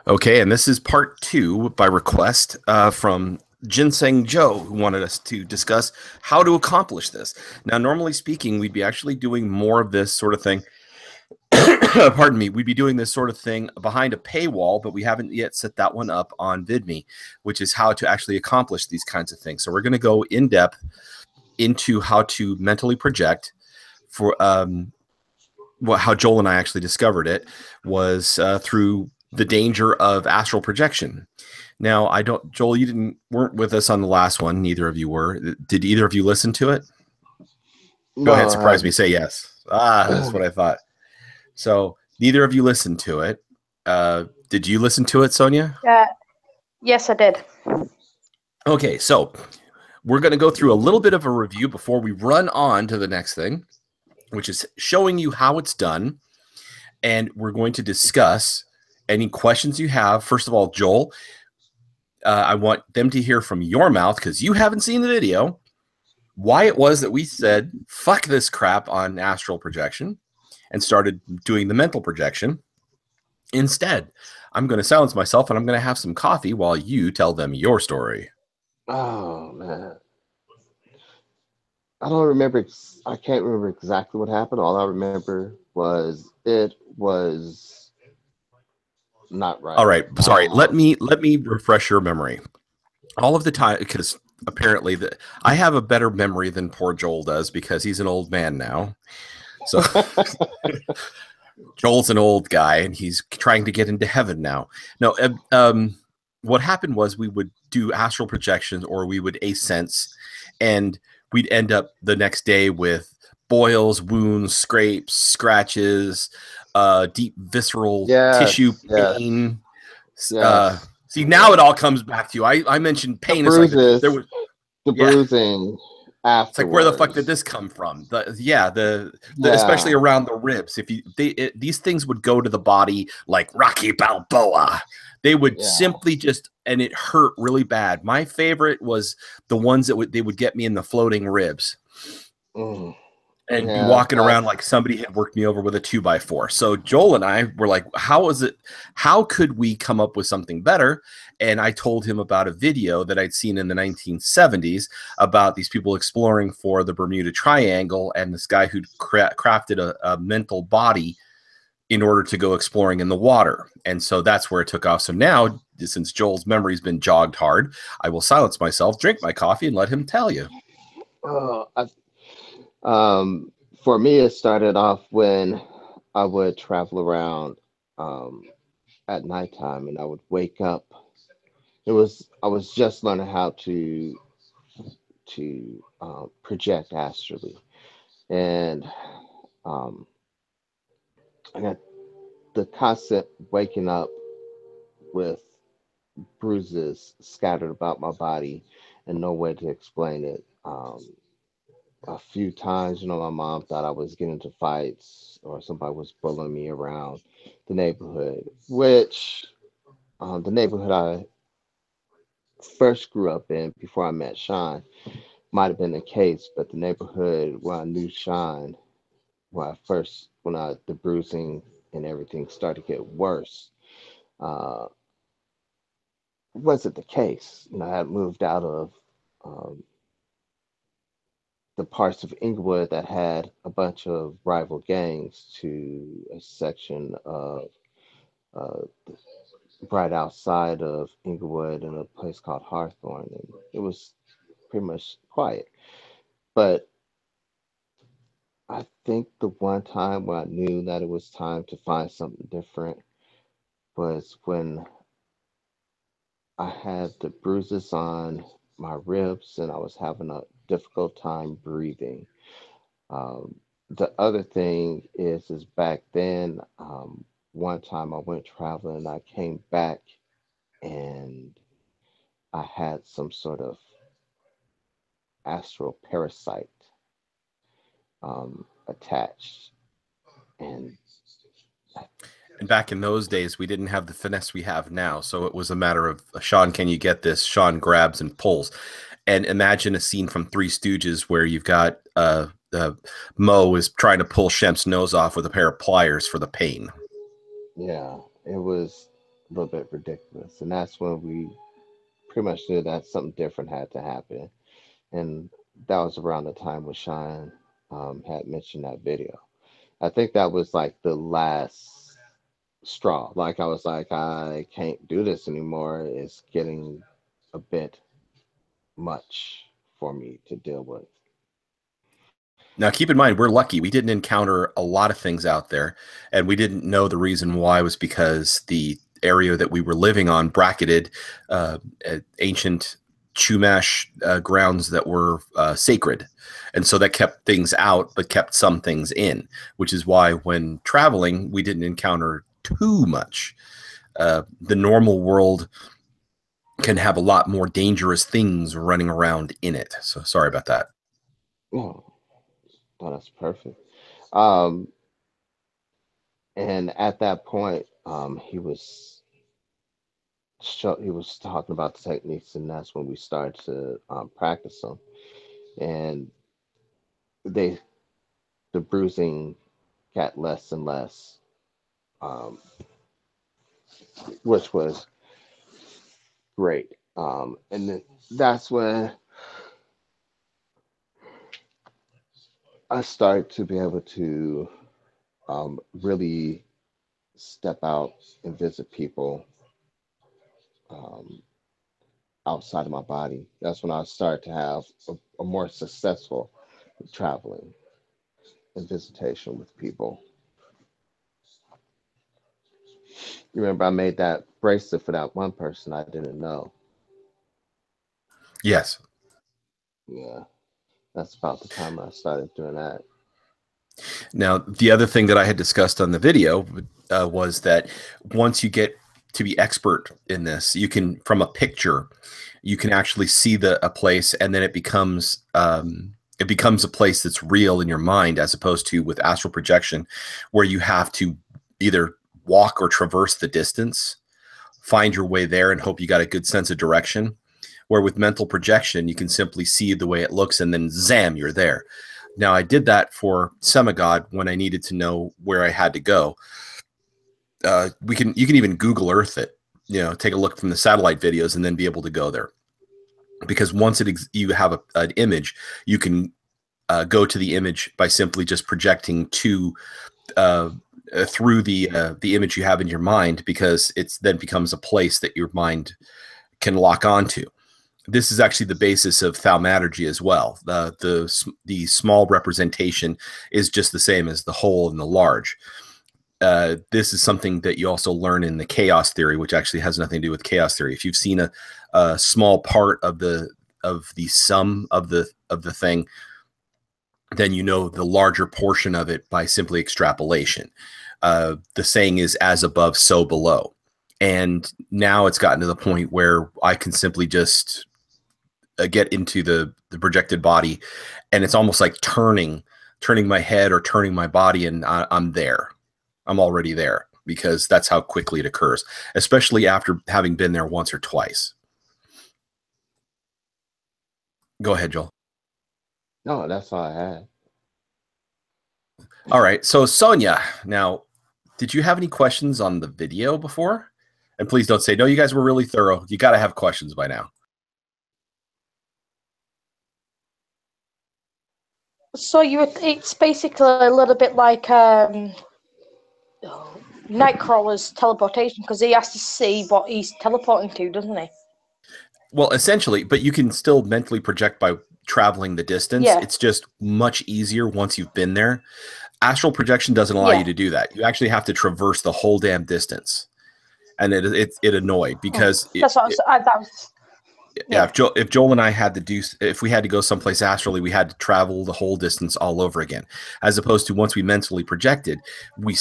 Okay, and this is part 2 by request from Ginseng Joe, who wanted us to discuss how to accomplish this. Now, normally speaking, we'd be actually doing more of this sort of thing. Pardon me, we'd be doing this sort of thing behind a paywall, but we haven't yet set that one up on VidMe, which is how to actually accomplish these kinds of things. So we're going to go in depth into how to mentally project for how Joel and I actually discovered it was through the danger of astral projection. Now, Joel, you weren't with us on the last one. Neither of you were. Did either of you listen to it? Go ahead, surprise me. Say yes. That's what I thought. So neither of you listened to it. Did you listen to it, Sonia? Yes, I did. Okay, so we're going to go through a little bit of a review before we run on to the next thing, which is showing you how it's done. And we're going to discuss any questions you have. First of all, Joel, I want them to hear from your mouth, because you haven't seen the video, why it was that we said, fuck this crap on astral projection and started doing the mental projection. Instead, I'm going to silence myself and I'm going to have some coffee while you tell them your story. Oh, man. I don't remember. I can't remember exactly what happened. All I remember was it was not right. All right. Sorry. Let me refresh your memory. All of the time, because apparently I have a better memory than poor Joel does, because he's an old man now. So Joel's an old guy and he's trying to get into heaven now. No, what happened was we would do astral projections, or we would ascense, and we'd end up the next day with boils, wounds, scrapes, scratches, deep visceral tissue pain. See, now it all comes back to you. I mentioned pain. The bruises, like there was the bruising. Afterwards. It's like, where the fuck did this come from? Especially around the ribs. These things would go to the body like Rocky Balboa. They would simply and it hurt really bad. My favorite was the ones that they would get me in the floating ribs. And be walking around like somebody had worked me over with a 2x4. So Joel and I were like, how could we come up with something better? And I told him about a video that I'd seen in the 1970s about these people exploring for the Bermuda Triangle, and this guy who'd crafted a mental body in order to go exploring in the water. And so that's where it took off. So now, since Joel's memory's been jogged hard, I will silence myself, drink my coffee, and let him tell you. For me, it started off when I would travel around at nighttime, and I would wake up. I was just learning how to project astrally, and I got the constant waking up with bruises scattered about my body and no way to explain it. A few times, my mom thought I was getting into fights or somebody was bullying me around the neighborhood, which the neighborhood I first grew up in before I met Sean might have been the case, but the neighborhood where I knew Sean, when the bruising and everything started to get worse, wasn't the case. I had moved out of the parts of Inglewood that had a bunch of rival gangs to a section of right outside of Inglewood in a place called Hawthorne, and it was pretty much quiet. But I think the one time when I knew that it was time to find something different was when I had the bruises on my ribs and I was having a difficult time breathing. The other thing is back then, one time I went traveling, I came back and I had some sort of astral parasite attached. And back in those days, we didn't have the finesse we have now. So it was a matter of, Sean, can you get this? Sean grabs and pulls. And imagine a scene from Three Stooges where you've got Mo is trying to pull Shemp's nose off with a pair of pliers for the pain. Yeah, it was a little bit ridiculous. And that's when we pretty much knew that something different had to happen. And that was around the time when Shine had mentioned that video. I think that was like the last straw. Like I was like, I can't do this anymore. It's getting a bit much for me to deal with. Now, keep in mind, we're lucky. We didn't encounter a lot of things out there, and we didn't know the reason why was because the area that we were living on bracketed ancient Chumash grounds that were sacred. And so that kept things out, but kept some things in, which is why when traveling, we didn't encounter too much. The normal world can have a lot more dangerous things running around in it. So sorry about that. Oh, oh, that's perfect. Um, and at that point, he was talking about the techniques, and that's when we started to practice them. And they the bruising got less and less, um, which was great. And then that's when I started to be able to really step out and visit people um, outside of my body. That's when I started to have a more successful traveling and visitation with people. You remember I made that bracelet for that one person I didn't know. Yes. Yeah, that's about the time I started doing that. Now, the other thing that I had discussed on the video was that once you get to be expert in this, you can, from a picture, you can actually see a place, and then it becomes a place that's real in your mind, as opposed to with astral projection, where you have to either walk or traverse the distance, find your way there, and hope you got a good sense of direction. Where with mental projection, you can simply see the way it looks, and then zam, you're there. Now, I did that for Semigod when I needed to know where I had to go. You can even Google Earth it, take a look from the satellite videos, and then be able to go there. Because once you have an image, you can go to the image by simply just projecting through the image you have in your mind, because it's then becomes a place that your mind can lock onto. This is actually the basis of thaumaturgy as well. The small representation is just the same as the whole and the large. This is something that you also learn in the chaos theory, which actually has nothing to do with chaos theory. If you've seen a small part of the sum of the thing, then you know the larger portion of it by simply extrapolation. The saying is "as above, so below." And now it's gotten to the point where I can simply just get into the projected body, and it's almost like turning my head or turning my body, and I'm there. I'm already there, because that's how quickly it occurs, especially after having been there once or twice. Go ahead, Joel. No, that's all I had. All right. So Sonia, now, did you have any questions on the video before? And please don't say, no, you guys were really thorough. You got to have questions by now. So it's basically a little bit like Nightcrawler's teleportation, because he has to see what he's teleporting to, doesn't he? Well, essentially, but you can still mentally project by traveling the distance. Yeah. It's just much easier once you've been there. Astral projection doesn't allow you to do that. You actually have to traverse the whole damn distance. And it annoyed, because that's what that was. Yeah, if Joel and I if we had to go someplace astrally, we had to travel the whole distance all over again. As opposed to once we mentally projected, we'd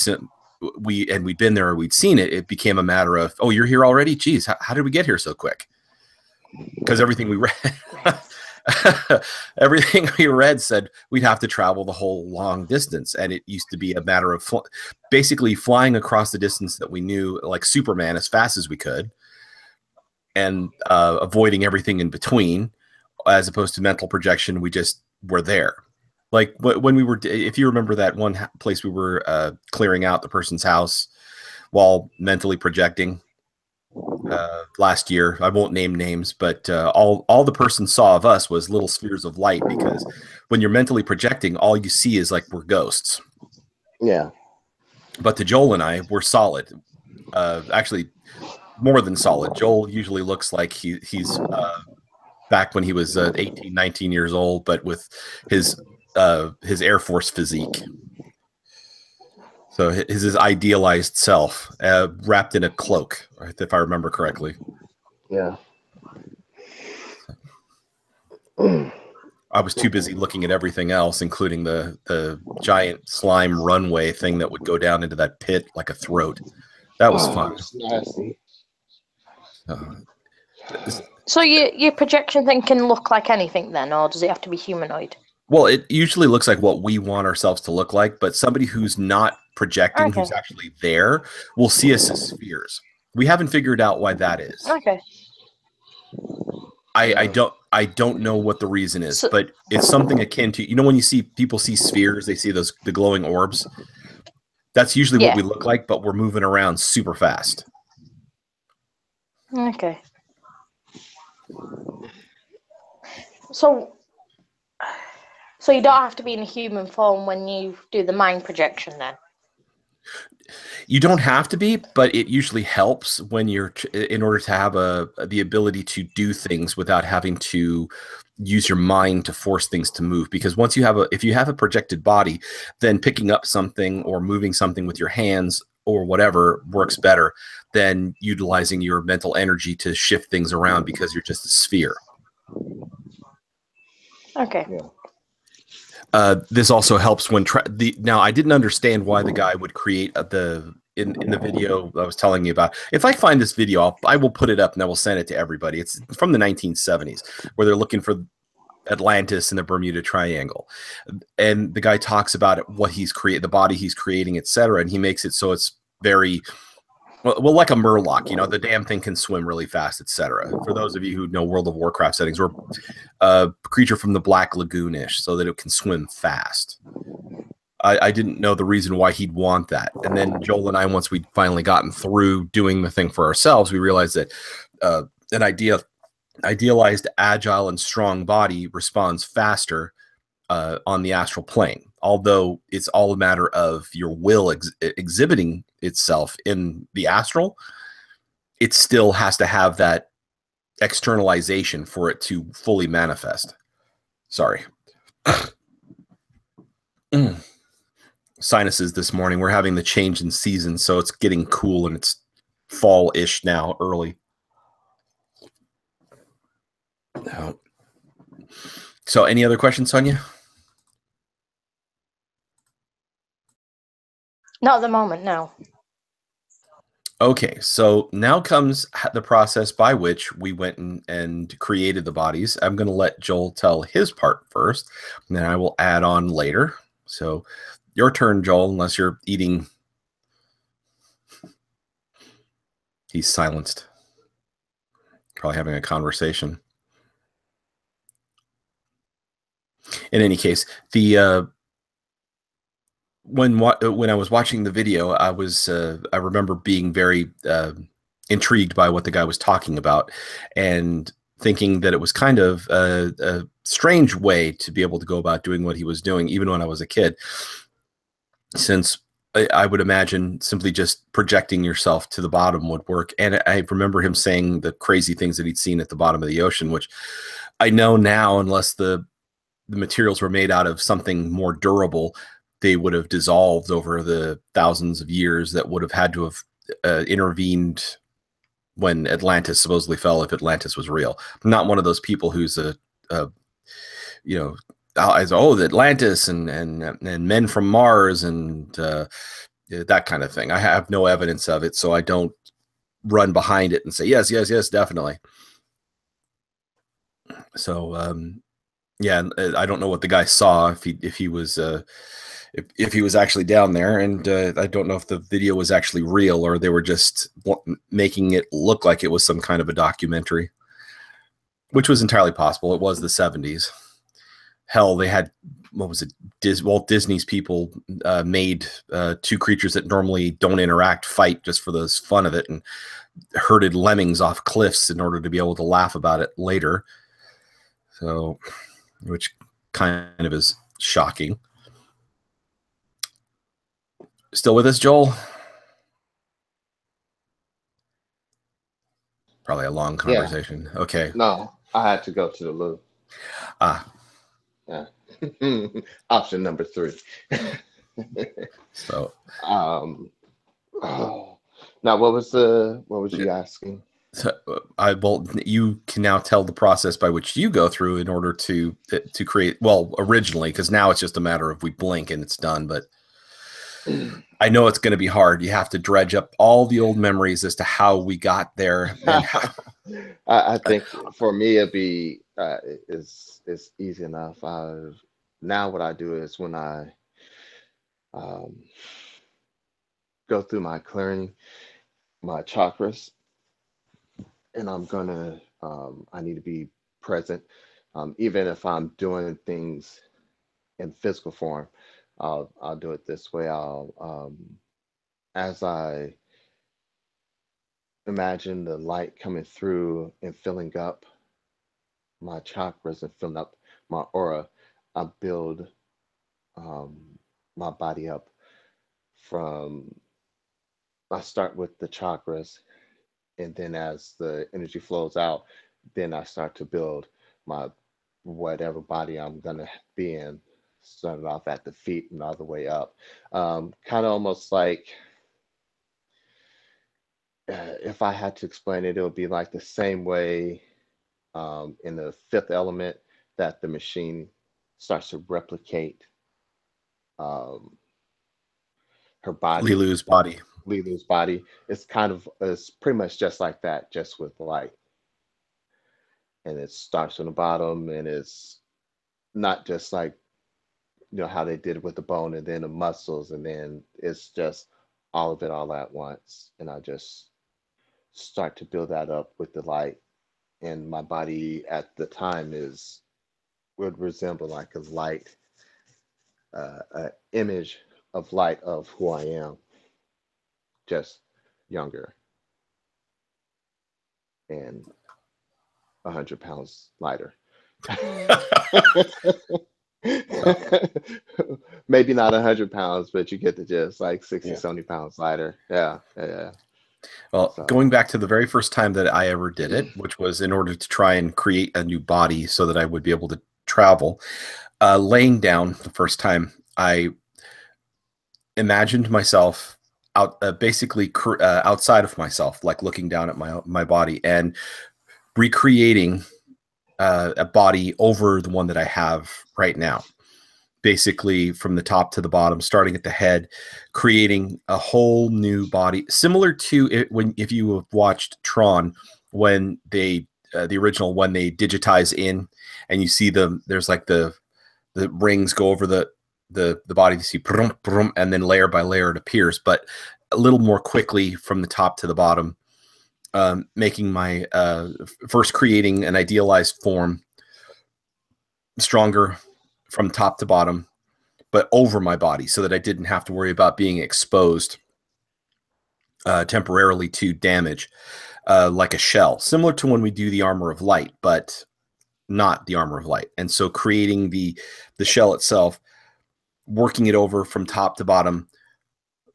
been there or we'd seen it. It became a matter of, oh, you're here already? Geez, how did we get here so quick? Because everything we read, everything we read said we'd have to travel the whole long distance, and it used to be a matter of basically flying across the distance that we knew, like Superman, as fast as we could, and avoiding everything in between. As opposed to mental projection, we just were there. Like when we were, if you remember that one place we were clearing out the person's house, while mentally projecting last year. I won't name names, but all the person saw of us was little spheres of light, because when you're mentally projecting, all you see is like we're ghosts. Yeah. But to Joel and I, we're solid. Actually, more than solid. Joel usually looks like he's back when he was 18, 19 years old, but with his Air Force physique. So his idealized self, wrapped in a cloak, if I remember correctly. Yeah. I was too busy looking at everything else, including the giant slime runway thing that would go down into that pit like a throat. That was fun. It's nasty. So your projection thing can look like anything then, or does it have to be humanoid? Well, it usually looks like what we want ourselves to look like, but somebody who's not projecting, who's actually there, will see us as spheres. We haven't figured out why that is. Okay. I don't know what the reason is, but it's something akin to, you know, when you see people see spheres, they see the glowing orbs. That's usually what we look like, but we're moving around super fast. Okay. So you don't have to be in a human form when you do the mind projection then? You don't have to be, but it usually helps when you're in order to have the ability to do things without having to use your mind to force things to move. Because once if you have a projected body, then picking up something or moving something with your hands or whatever works better than utilizing your mental energy to shift things around, because you're just a sphere. Okay. Yeah. This also helps when now I didn't understand why the guy would create in the video I was telling you about. If I find this video, I will put it up and I will send it to everybody. It's from the 1970s, where they're looking for Atlantis and the Bermuda Triangle, and the guy talks about what he's the body he's creating, etc., and he makes it so it's very well, like a Murloc, you know, the damn thing can swim really fast, etc. For those of you who know World of Warcraft settings, or a creature from the Black Lagoon-ish, so that it can swim fast. I didn't know the reason why he'd want that. And then Joel and I, once we'd finally gotten through doing the thing for ourselves, we realized that an idealized, agile, and strong body responds faster on the astral plane. Although it's all a matter of your will exhibiting itself in the astral, it still has to have that externalization for it to fully manifest. Sorry. Sinuses this morning. We're having the change in season, so it's getting cool and it's fall-ish now, early. So any other questions, Sonia? Not at the moment, no. Okay, so now comes the process by which we went and created the bodies. I'm going to let Joel tell his part first, and then I will add on later. So your turn, Joel, unless you're eating. He's silenced. Probably having a conversation. In any case, when I was watching the video, I remember being very intrigued by what the guy was talking about, and thinking that it was kind of a strange way to be able to go about doing what he was doing, even when I was a kid, since I would imagine simply just projecting yourself to the bottom would work. And I remember him saying the crazy things that he'd seen at the bottom of the ocean, which I know now, unless the materials were made out of something more durable, they would have dissolved over the thousands of years that would have had to have intervened when Atlantis supposedly fell, if Atlantis was real. I'm not one of those people who's the Atlantis and men from Mars and that kind of thing. I have no evidence of it, so I don't run behind it and say yes, definitely. So yeah, I don't know what the guy saw, if he was actually down there, and I don't know if the video was actually real or they were just making it look like it was some kind of a documentary, which was entirely possible. It was the 70s. Hell, they had what was it? Walt Disney's people made two creatures that normally don't interact fight just for the fun of it, and herded lemmings off cliffs in order to be able to laugh about it later. So, which kind of is shocking. Still with us, Joel? Probably a long conversation. Yeah. Okay. No, I had to go to the loo. Ah. Yeah. Option number 3. So. Oh. Now, what was you asking? So, you can now tell the process by which you go through in order to create. Well, originally, because now it's just a matter of we blink and it's done. But I know it's going to be hard. You have to dredge up all the old memories as to how we got there. And I think for me it'd be it's easy enough. Now what I do is when I go through my clearing my chakras, and I'm gonna I need to be present, even if I'm doing things in physical form. I'll do it this way. I'll as I imagine the light coming through and filling up my chakras and filling up my aura, I build my body up I start with the chakras, and then as the energy flows out, then I start to build my whatever body I'm gonna be in, starting off at the feet and all the way up. Kind of almost like, if I had to explain it, it would be like the same way in the Fifth Element that the machine starts to replicate her body. Lilu's body. It's pretty much just like that, just with light. And it starts from the bottom, and it's not just like, how they did it with the bone and then the muscles, and then it's just all of it all at once. And I just start to build that up with the light. And my body at the time would resemble like a light, an image of light of who I am, just younger and 100 pounds lighter. Maybe not 100 pounds, but you get the gist, like 60, 70 pounds lighter. Yeah. Well, going back to the very first time that I ever did it, which was in order to try and create a new body so that I would be able to travel, laying down the first time, I imagined myself basically outside of myself, like looking down at my body and recreating a body over the one that I have right now, basically from the top to the bottom, starting at the head, creating a whole new body, similar to it if you have watched Tron, when they the original, when they digitize in and you see there's like the rings go over the body, you see brum, brum, and then layer by layer it appears, but a little more quickly from the top to the bottom. Making my first creating an idealized form, stronger from top to bottom, but over my body, so that I didn't have to worry about being exposed temporarily to damage, like a shell, similar to when we do the armor of light, but not the armor of light. And so creating the shell itself, working it over from top to bottom,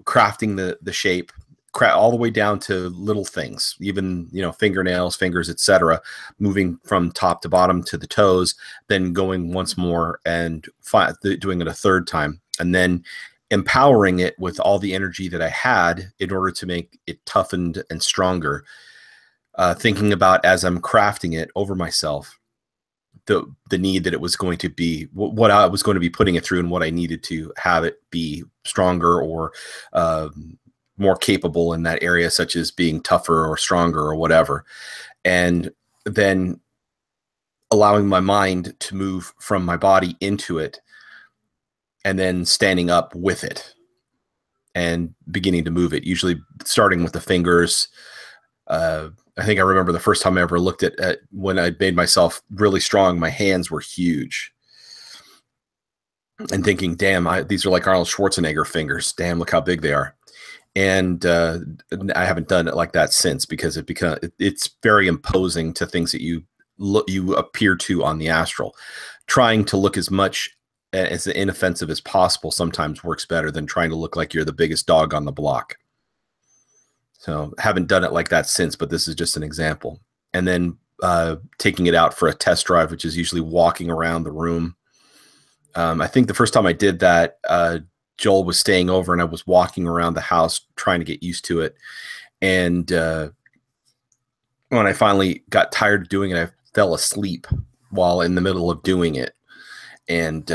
crafting the shape, all the way down to little things, even fingernails, fingers, etc., moving from top to bottom to the toes, then going once more and doing it a third time, and then empowering it with all the energy that I had in order to make it toughened and stronger. Thinking about, as I'm crafting it over myself, the need that it was going to be, what I was going to be putting it through, and what I needed to have it be stronger or more capable in that area, such as being tougher or stronger or whatever. And then allowing my mind to move from my body into it, and then standing up with it and beginning to move it, usually starting with the fingers. I think I remember the first time I ever looked at when I made myself really strong, my hands were huge. and thinking, damn, these are like Arnold Schwarzenegger fingers. Damn, look how big they are. And I haven't done it like that since, because it's very imposing to things that you appear to on the astral. Trying to look as much as inoffensive as possible sometimes works better than trying to look like you're the biggest dog on the block. So haven't done it like that since, but this is just an example. And then taking it out for a test drive, which is usually walking around the room. I think the first time I did that, Joel was staying over and I was walking around the house trying to get used to it. And when I finally got tired of doing it, I fell asleep while in the middle of doing it. And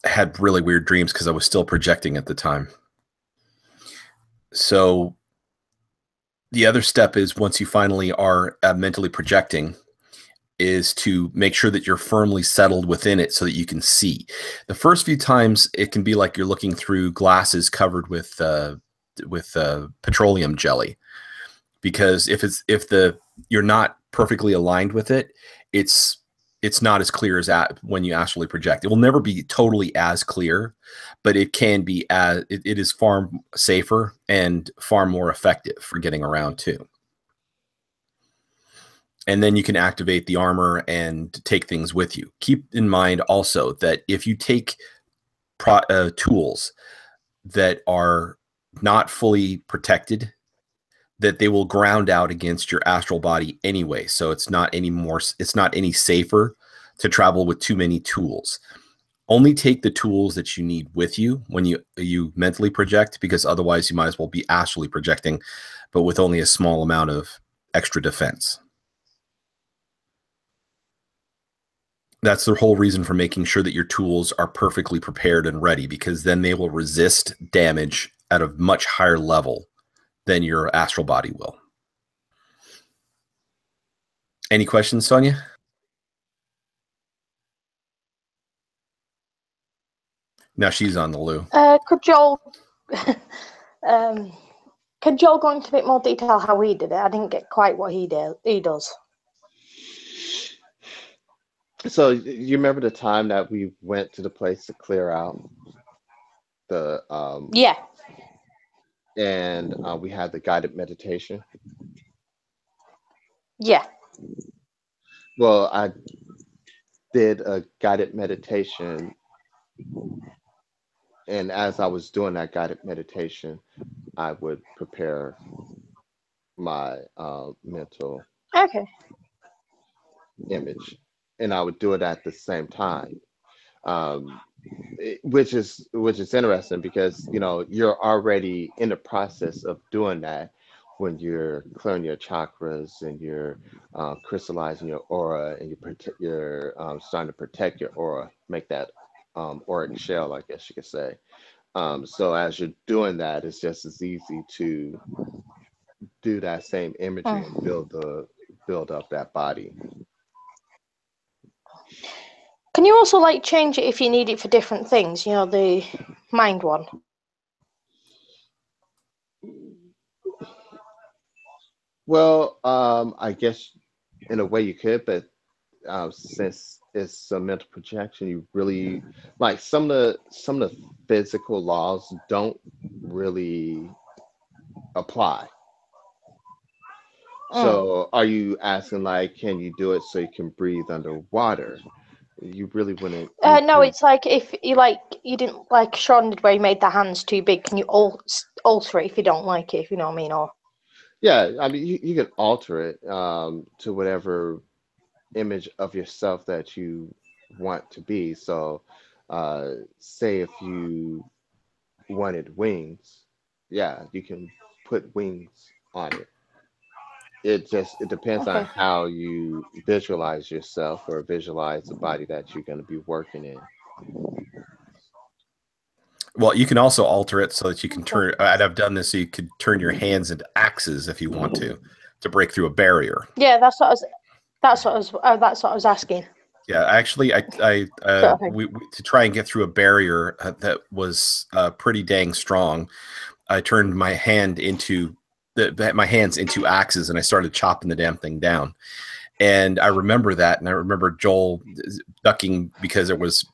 had really weird dreams because I was still projecting at the time. So the other step is, once you finally are mentally projecting, is to make sure that you're firmly settled within it so that you can see. The first few times it can be like you're looking through glasses covered with petroleum jelly, because if you're not perfectly aligned with it, it's not as clear as when you actually project. It will never be totally as clear, but it can be it is far safer and far more effective for getting around too. And then you can activate the armor and take things with you. Keep in mind also that if you take tools that are not fully protected, that they will ground out against your astral body anyway. So it's not any safer to travel with too many tools. Only take the tools that you need with you when you mentally project, because otherwise you might as well be astrally projecting, but with only a small amount of extra defense. That's the whole reason for making sure that your tools are perfectly prepared and ready, because then they will resist damage at a much higher level than your astral body will. Any questions, Sonia? Now she's on the loo. Could Joel could Joel go into a bit more detail how he did it? I didn't get quite what he does. So you remember the time that we went to the place to clear out the Yeah. And we had the guided meditation? Yeah. Well, I did a guided meditation, and as I was doing that guided meditation, I would prepare my mental image, and I would do it at the same time, which is interesting, because you're already in the process of doing that when you're clearing your chakras and you're crystallizing your aura, and you're starting to protect your aura, make that auric shell, I guess you could say. So as you're doing that, it's just as easy to do that same imagery and build up that body. Can you also change it if you need it for different things? The mind one. Well, I guess in a way you could, but since it's a mental projection, you really some of the physical laws don't really apply. So are you asking can you do it so you can breathe underwater? You really wouldn't. No, it's if you didn't like Sean did, where he made the hands too big. Can you alter it if you don't like it? If you know what I mean, or yeah, I mean you can alter it to whatever image of yourself that you want to be. So, say if you wanted wings, yeah, you can put wings on it. It depends on how you visualize yourself, or visualize the body that you're going to be working in. Well, you can also alter it so that you can turn, and I've done this, so you could turn your hands into axes if you want to break through a barrier. Yeah, that's what I was asking. Yeah, actually, to try and get through a barrier that was pretty dang strong, I turned my hands into axes, and I started chopping the damn thing down. And I remember that, and I remember Joel ducking because it was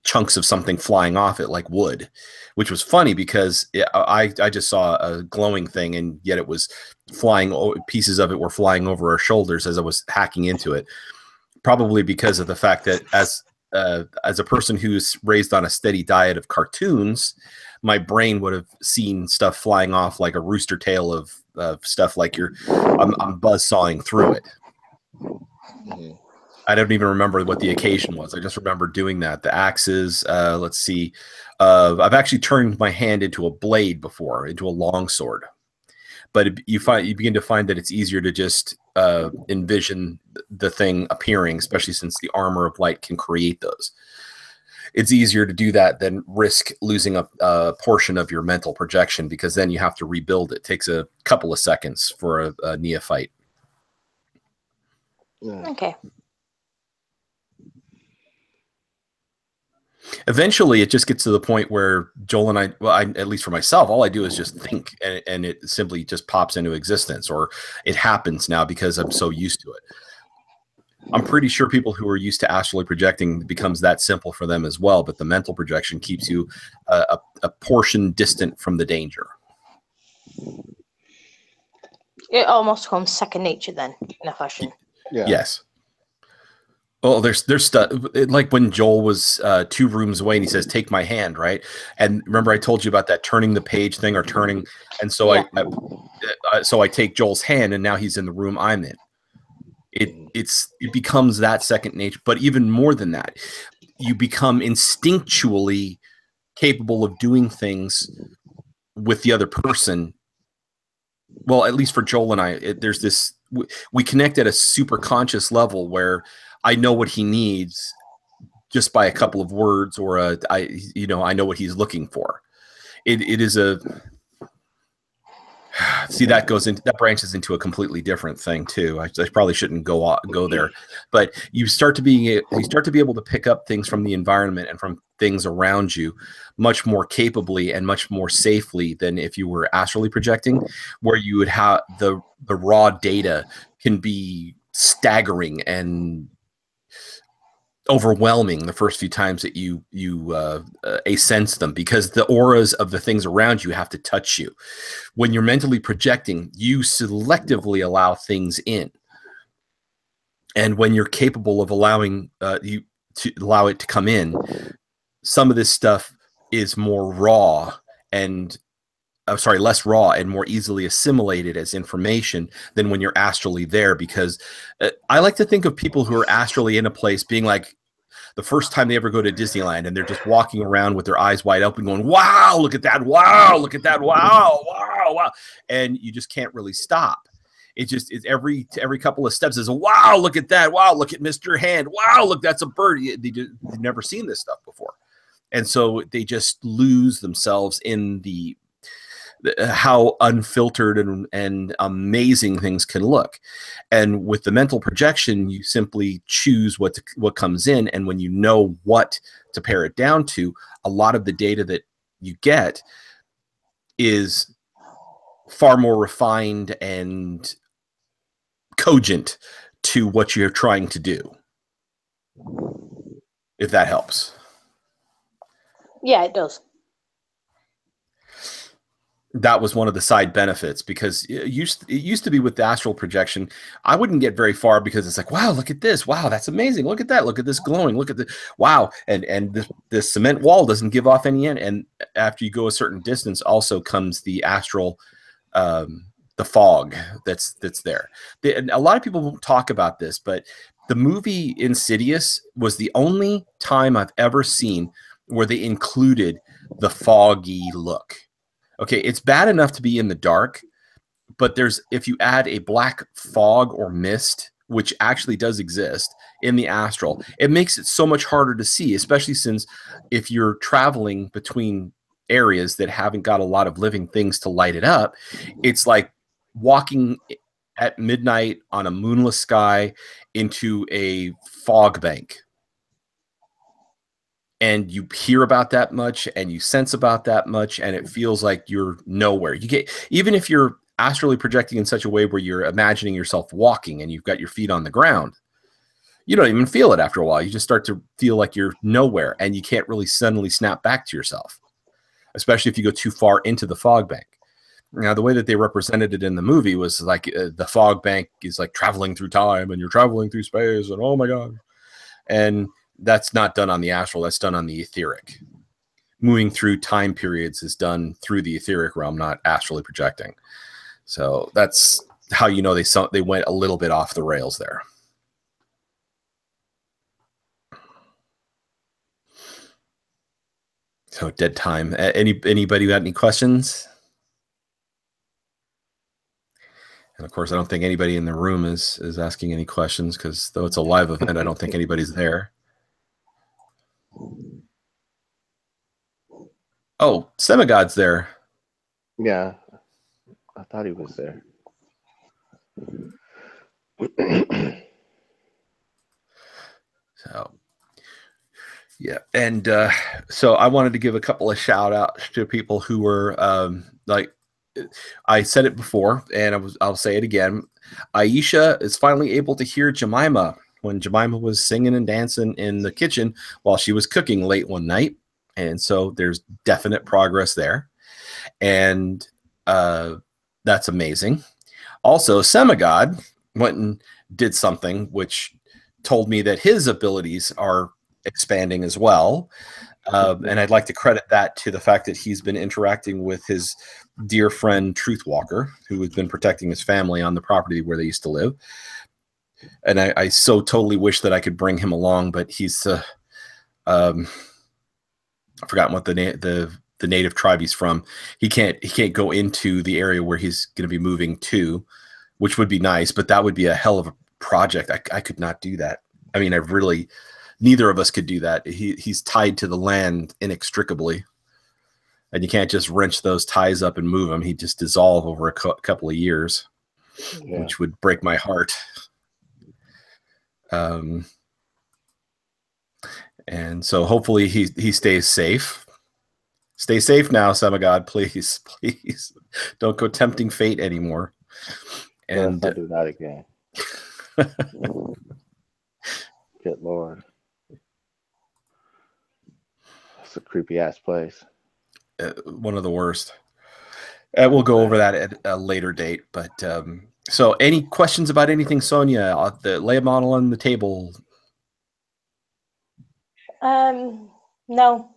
chunks of something flying off it like wood, which was funny because I just saw a glowing thing, and yet it was flying. Pieces of it were flying over our shoulders as I was hacking into it. Probably because of the fact that as a person who's raised on a steady diet of cartoons, my brain would have seen stuff flying off like a rooster tail of stuff like I'm buzz sawing through it. Mhm. I don't even remember what the occasion was. I just remember doing that. The axes, let's see. I've actually turned my hand into a blade before, into a longsword. But you begin to find that it's easier to just envision the thing appearing, especially since the armor of light can create those. It's easier to do that than risk losing a portion of your mental projection, because then you have to rebuild it. It takes a couple of seconds for a neophyte. Yeah. Okay. Eventually, it just gets to the point where Joel and at least for myself, all I do is just think, and it simply just pops into existence, or it happens now because I'm so used to it. I'm pretty sure people who are used to astrally projecting, it becomes that simple for them as well, but the mental projection keeps you a portion distant from the danger. It almost becomes second nature then, in a fashion. Yeah. Yes. Oh, there's stuff like when Joel was 2 rooms away and he says, "Take my hand," right? And remember, I told you about that turning the page thing, or turning, and so Yeah. I take Joel's hand, and now he's in the room I'm in. It becomes that second nature, but even more than that, you become instinctually capable of doing things with the other person. Well, at least for Joel and I, there's this, we connect at a super conscious level where I know what he needs just by a couple of words, or I know what he's looking for. It is a, see, that branches into a completely different thing too. I probably shouldn't go there, but you start to be able to pick up things from the environment and from things around you much more capably and much more safely than if you were astrally projecting, where you would have the raw data can be staggering and overwhelming the first few times that you sense them, because the auras of the things around you have to touch you. When you're mentally projecting, you selectively allow things in, and when you're capable of allowing it to come in, some of this stuff is more raw and less raw and more easily assimilated as information than when you're astrally there. Because I like to think of people who are astrally in a place being like the first time they ever go to Disneyland, and they're just walking around with their eyes wide open going, "Wow, look at that. Wow, look at that. Wow, wow, wow." And you just can't really stop. It's every couple of steps is a, "Wow, look at that. Wow, look at Mr. Hand. Wow, look, that's a bird." They've never seen this stuff before. And so they just lose themselves in the how unfiltered and amazing things can look. And with the mental projection, you simply choose what comes in, and when you know what to pare it down to, a lot of the data that you get is far more refined and cogent to what you're trying to do, if that helps. Yeah, it does. That was one of the side benefits, because it used to be with the astral projection, I wouldn't get very far because it's like, "Wow, look at this. Wow, that's amazing. Look at that. Look at this glowing. Look at the wow." And this cement wall doesn't give off any end. And after you go a certain distance, also comes the astral, the fog that's there. And a lot of people won't talk about this, but the movie Insidious was the only time I've ever seen where they included the foggy look. Okay, it's bad enough to be in the dark, but if you add a black fog or mist, which actually does exist in the astral, it makes it so much harder to see, especially since if you're traveling between areas that haven't got a lot of living things to light it up, it's like walking at midnight on a moonless sky into a fog bank. And you hear about that much, and you sense about that much, and it feels like you're nowhere. Even if you're astrally projecting in such a way where you're imagining yourself walking and you've got your feet on the ground, You don't even feel it after a while. You just start to feel like you're nowhere, and you can't really suddenly snap back to yourself, especially if you go too far into the fog bank. Now, the way that they represented it in the movie was like the fog bank is like traveling through time, and you're traveling through space, and oh my God. And that's not done on the astral. That's done on the etheric. Moving through time periods is done through the etheric realm, not astrally projecting. So that's how you know they went a little bit off the rails there. So dead time. Anybody got any questions? And of course, I don't think anybody in the room is asking any questions, because though it's a live event, I don't think anybody's there. Oh, Semigod's there. Yeah, I thought he was there. So, yeah. And so I wanted to give a couple of shout outs to people who were like, I said it before, and I'll say it again. Aisha is finally able to hear Jemima when Jemima was singing and dancing in the kitchen while she was cooking late one night. And so there's definite progress there. And that's amazing. Also, Semigod went and did something which told me that his abilities are expanding as well. And I'd like to credit that to the fact that he's been interacting with his dear friend Truthwalker, who has been protecting his family on the property where they used to live. And I so totally wish that I could bring him along, but he's I've forgotten what the native tribe he's from. He can't go into the area where he's going to be moving to, which would be nice, but that would be a hell of a project. I could not do that. I mean, neither of us could do that. He's tied to the land inextricably, and you can't just wrench those ties up and move him. He'd just dissolve over a couple of years, which would break my heart. And so hopefully he stays safe. Stay safe now, Semigod, please. Please don't go tempting fate anymore. And I'll do that again. Good Lord. That's a creepy ass place. One of the worst. We'll go over that at a later date. But so any questions about anything, Sonia? The lay a model on the table. No.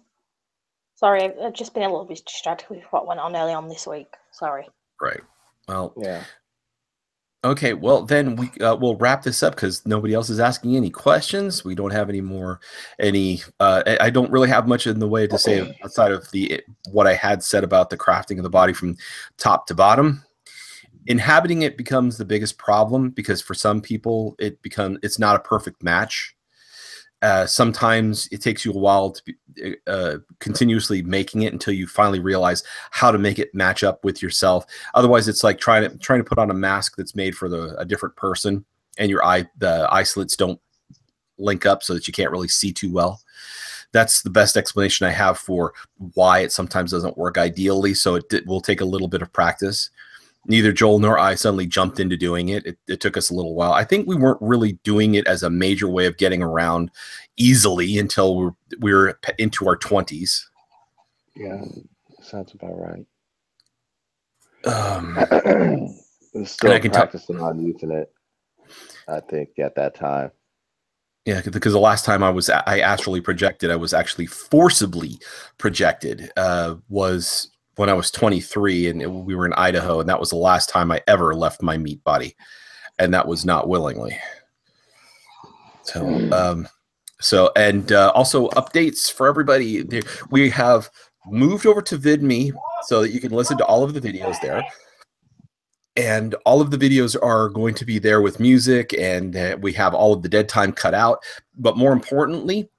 Sorry, I've just been a little bit distracted with what went on early on this week. Sorry. Right. Well, yeah. Okay, well, then we'll wrap this up because nobody else is asking any questions. We don't have I don't really have much in the way to say outside of what I had said about the crafting of the body from top to bottom. Inhabiting it becomes the biggest problem because for some people it's not a perfect match. Sometimes it takes you a while to be continuously making it until you finally realize how to make it match up with yourself. Otherwise, it's like trying to put on a mask that's made for a different person, and the eye slits don't link up so that you can't really see too well. That's the best explanation I have for why it sometimes doesn't work ideally. So it will take a little bit of practice. Neither Joel nor I suddenly jumped into doing it. It took us a little while. I think we weren't really doing it as a major way of getting around easily until we were into our 20s. Yeah, sounds about right. I'm still practicing on using it, I think, at that time. Yeah, because the last time I astrally projected, I was actually forcibly projected, was when I was 23 and we were in Idaho, and that was the last time I ever left my meat body, and that was not willingly. So, also updates for everybody. We have moved over to VidMe so that you can listen to all of the videos there. And all of the videos are going to be there with music, and we have all of the dead time cut out. But more importantly,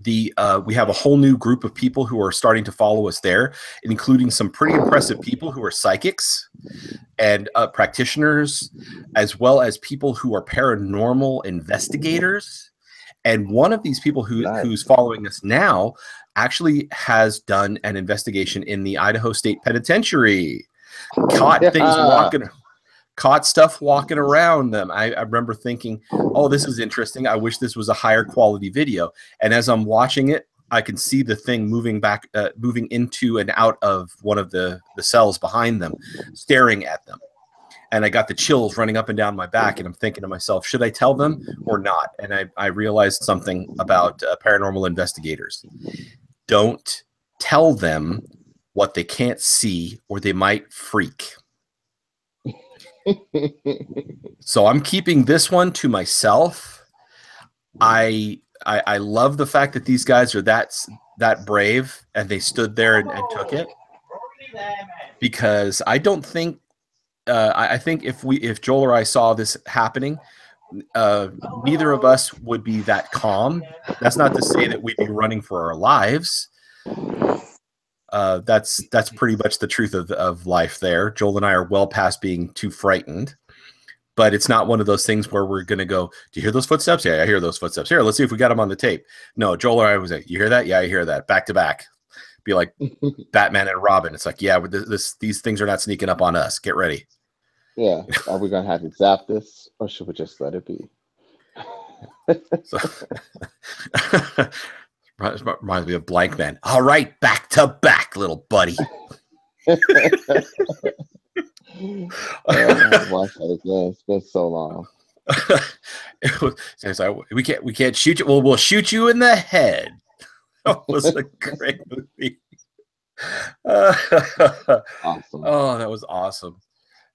we have a whole new group of people who are starting to follow us there, including some pretty impressive people who are psychics and practitioners, as well as people who are paranormal investigators. And one of these people who's following us now actually has done an investigation in the Idaho State Penitentiary. Caught caught stuff walking around them. I remember thinking, oh, this is interesting. I wish this was a higher quality video. And as I'm watching it, I can see the thing moving back, moving into and out of one of the cells behind them, staring at them. And I got the chills running up and down my back, and I'm thinking to myself, should I tell them or not? And I realized something about paranormal investigators. Don't tell them what they can't see, or they might freak. So I'm keeping this one to myself. I love the fact that these guys are that brave, and they stood there and took it, because I don't think I think if Joel or I saw this happening, neither of us would be that calm. That's not to say that we'd be running for our lives. That's pretty much the truth of life there. Joel and I are well past being too frightened, but it's not one of those things where we're going to go, do you hear those footsteps? Yeah, I hear those footsteps. Here, let's see if we got them on the tape. No, Joel or I was like, you hear that? Yeah, I hear that. Back to back. Be like Batman and Robin. It's like, yeah, these things are not sneaking up on us. Get ready. Yeah. Are we gonna have to zap this, or should we just let it be? So, reminds me of Blank Man. All right, back to back, little buddy. Watch that again. It's been so long. We can't shoot you. Well, we'll shoot you in the head. That was a great movie. Awesome. Oh, that was awesome.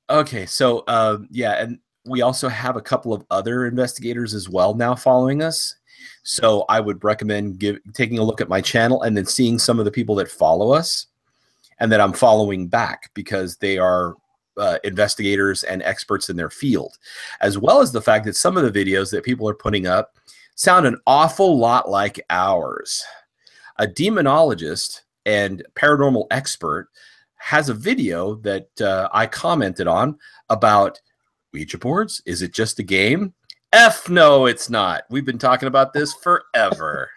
Okay, so yeah, and we also have a couple of other investigators as well now following us. So I would recommend taking a look at my channel and then seeing some of the people that follow us and that I'm following back, because they are investigators and experts in their field, as well as the fact that some of the videos that people are putting up sound an awful lot like ours. A demonologist and paranormal expert has a video that I commented on about Ouija boards. Is it just a game? F no, it's not. We've been talking about this forever.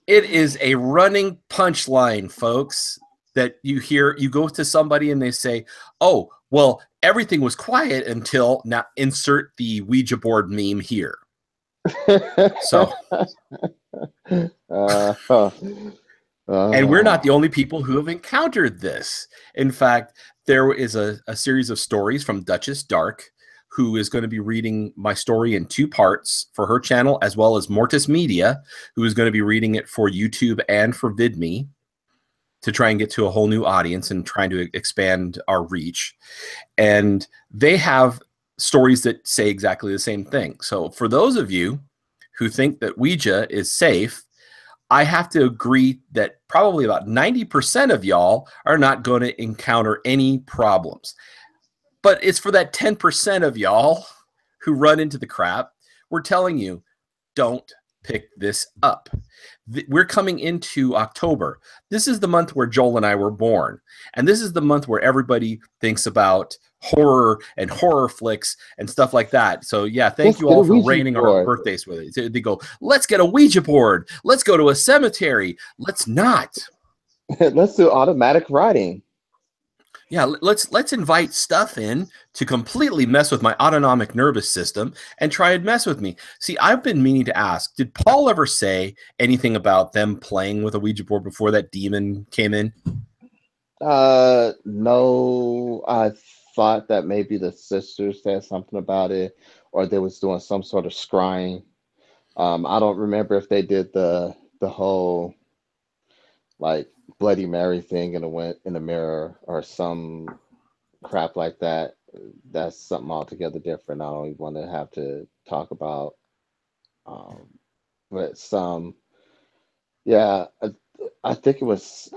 It is a running punchline, folks, that you hear. You go to somebody and they say, oh, well, everything was quiet until now. Insert the Ouija board meme here. So. And we're not the only people who have encountered this. In fact, there is a series of stories from Duchess Dark, who is going to be reading my story in 2 parts for her channel, as well as Mortis Media, who is going to be reading it for YouTube and for VidMe, to try and get to a whole new audience and trying to expand our reach. And they have stories that say exactly the same thing. So for those of you who think that Ouija is safe, I have to agree that probably about 90% of y'all are not going to encounter any problems. But it's for that 10% of y'all who run into the crap. We're telling you, don't pick this up. We're coming into October. This is the month where Joel and I were born. And this is the month where everybody thinks about horror and horror flicks and stuff like that. So yeah, thank you all for raining on our birthdays with it. They go, let's get a Ouija board. Let's go to a cemetery. Let's not. Let's do automatic writing. Yeah, let's invite stuff in to completely mess with my autonomic nervous system and try and mess with me. See, I've been meaning to ask, did Paul ever say anything about them playing with a Ouija board before that demon came in? No, I thought that maybe the sisters said something about it, or they was doing some sort of scrying. I don't remember if they did the whole like Bloody Mary thing and it went in the mirror or some crap like that. That's something altogether different. I don't even want to have to talk about. But yeah, I think it was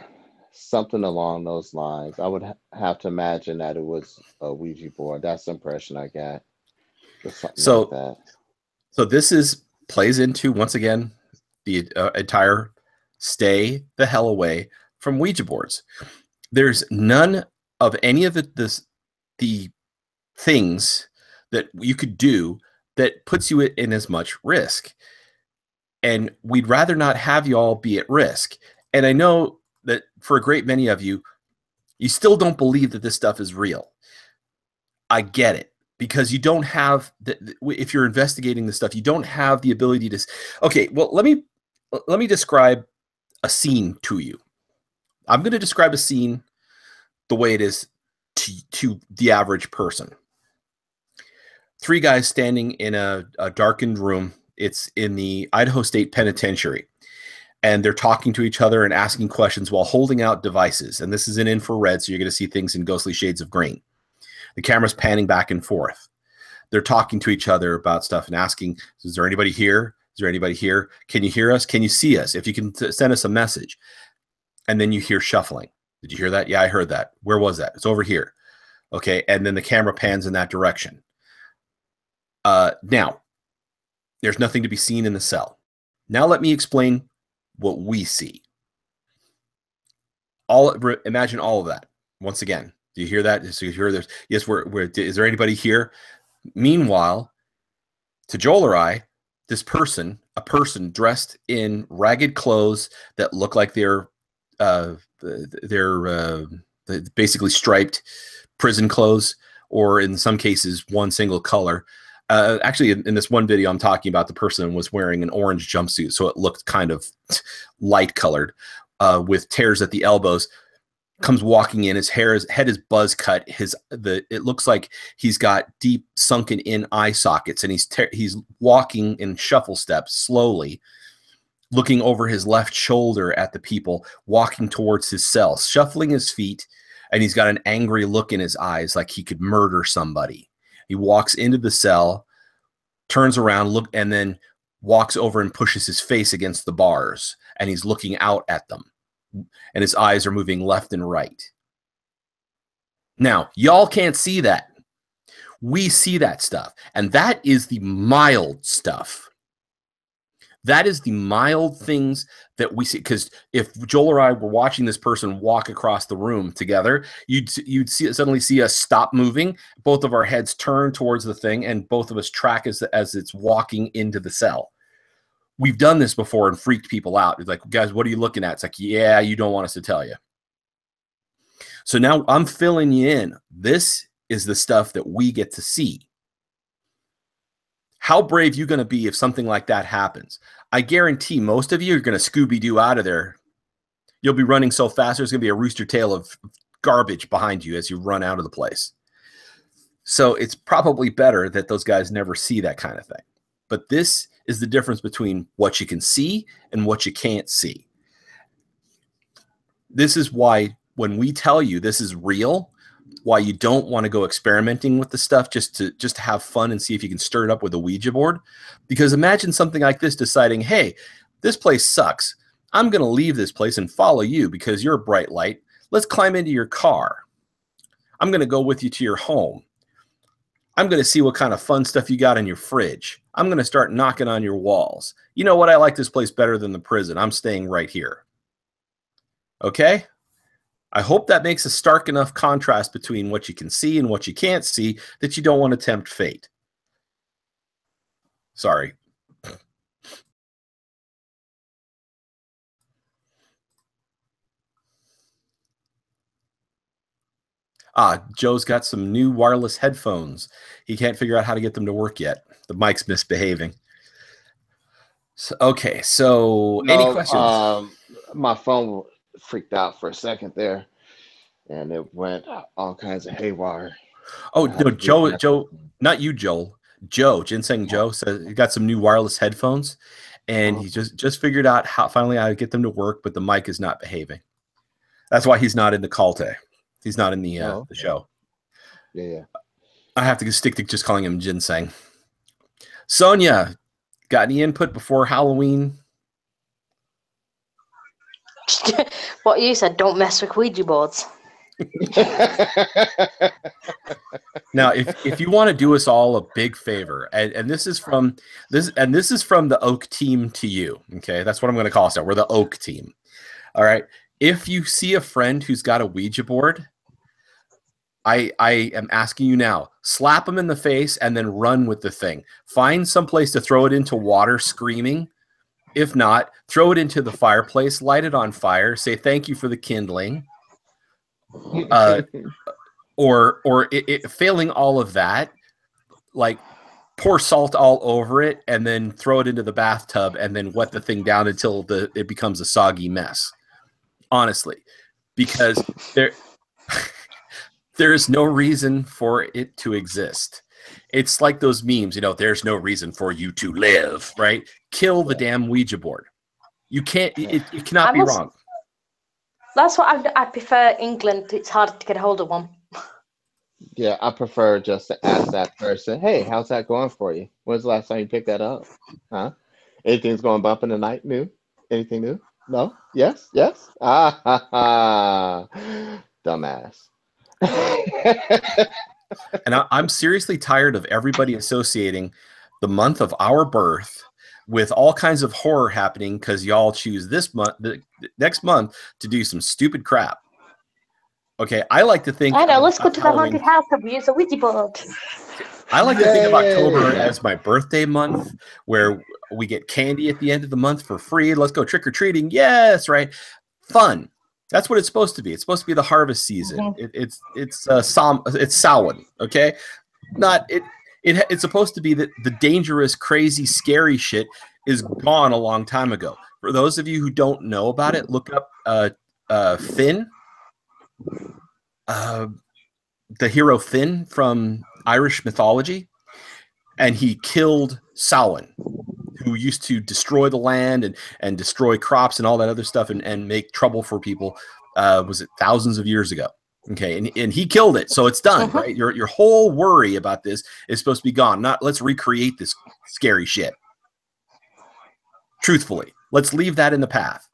something along those lines. I would have to imagine that it was a Ouija board. That's the impression I got. So, like that. So this plays into, once again, the entire stay the hell away from Ouija boards. There's none of any of the things that you could do that puts you in as much risk. And we'd rather not have you all be at risk. And I know that for a great many of you, you still don't believe that this stuff is real. I get it, because you don't have if you're investigating this stuff, you don't have the ability to. Okay, well, let me describe a scene to you. I'm going to describe a scene the way it is to the average person. Three guys standing in a darkened room. It's in the Idaho State Penitentiary. And they're talking to each other and asking questions while holding out devices. And this is in infrared, so you're going to see things in ghostly shades of green. The camera's panning back and forth. They're talking to each other about stuff and asking, is there anybody here? Is there anybody here? Can you hear us? Can you see us? If you can send us a message. And then you hear shuffling. Did you hear that? Yeah, I heard that. Where was that? It's over here. Okay, and then the camera pans in that direction. Now, there's nothing to be seen in the cell. Now let me explain what we see. Imagine all of that. Once again, do you hear that? So you hear this? Yes, is there anybody here? Meanwhile, to Joel or I, a person dressed in ragged clothes that look like they're basically striped prison clothes, or in some cases, one single color. Actually, in this one video I'm talking about, the person was wearing an orange jumpsuit, so it looked kind of light colored, with tears at the elbows. Comes walking in, his head is buzz cut. It looks like he's got deep sunken in eye sockets, and he's walking in shuffle steps slowly, looking over his left shoulder at the people, walking towards his cell, shuffling his feet, and he's got an angry look in his eyes, like he could murder somebody. He walks into the cell, turns around, and then walks over and pushes his face against the bars, and he's looking out at them, and his eyes are moving left and right. Now, y'all can't see that. We see that stuff, and that is the mild stuff. That is the mild things that we see. Because if Joel or I were watching this person walk across the room together, you'd suddenly see us stop moving, both of our heads turn towards the thing, and both of us track as it's walking into the cell. We've done this before and freaked people out. It's like, guys, what are you looking at? It's like, yeah, you don't want us to tell you. So now I'm filling you in. This is the stuff that we get to see. How brave are you going to be if something like that happens? I guarantee most of you are going to Scooby-Doo out of there. You'll be running so fast, there's going to be a rooster tail of garbage behind you as you run out of the place. So it's probably better that those guys never see that kind of thing. But this is the difference between what you can see and what you can't see. This is why when we tell you this is real, why you don't want to go experimenting with the stuff just to have fun and see if you can stir it up with a Ouija board. Because imagine something like this deciding, hey, this place sucks. I'm going to leave this place and follow you because you're a bright light. Let's climb into your car. I'm going to go with you to your home. I'm going to see what kind of fun stuff you got in your fridge. I'm going to start knocking on your walls. You know what? I like this place better than the prison. I'm staying right here. Okay? I hope that makes a stark enough contrast between what you can see and what you can't see that you don't want to tempt fate. Sorry. Joe's got some new wireless headphones. He can't figure out how to get them to work yet. The mic's misbehaving. Okay, so any questions? My phone freaked out for a second there, and it went all kinds of haywire. Oh no, Joe, not you, Joel. Joe, Ginseng Joe says he got some new wireless headphones, and he just figured out how to get them to work, but the mic is not behaving. That's why he's not in the call today. He's not in the show. Yeah. I have to stick to just calling him Ginseng. Sonia, got any input before Halloween? What you said, don't mess with Ouija boards. Now, if you want to do us all a big favor, and this is from the Oak team to you, okay? That's what I'm going to call us now. We're the Oak team. All right. If you see a friend who's got a Ouija board, I am asking you now, slap them in the face and then run with the thing. Find some place to throw it into water screaming. If not, throw it into the fireplace, light it on fire, say thank you for the kindling. or failing all of that, like pour salt all over it and then throw it into the bathtub and then wet the thing down until it becomes a soggy mess. Honestly, because there is no reason for it to exist. It's like those memes, there's no reason for you to live, right? Kill the damn Ouija board. You can't, it cannot be wrong. That's what I prefer England. It's harder to get a hold of one. Yeah, I prefer just to ask that person, hey, how's that going for you? When's the last time you picked that up? Huh? Anything's going bump in the night new? Anything new? No? Yes? Yes? Ah, ha, ha. Dumbass. And I'm seriously tired of everybody associating the month of our birth with all kinds of horror happening because y'all choose this month, the next month, to do some stupid crap. Okay, I like to think. I know. Let's go to the haunted house and use a Ouija board. I like to think of October as my birthday month, where we get candy at the end of the month for free. Let's go trick or treating. Yes, right. Fun. That's what it's supposed to be. It's supposed to be the harvest season. It's Samhain. Okay, not it. It's supposed to be that the dangerous, crazy, scary shit is gone a long time ago. For those of you who don't know about it, look up Finn. The hero Finn from Irish mythology, and he killed Samhain, who used to destroy the land and destroy crops and all that other stuff and make trouble for people. Was it thousands of years ago? Okay, and he killed it, so it's done, right? Your whole worry about this is supposed to be gone. Not let's recreate this scary shit. Truthfully, let's leave that in the past.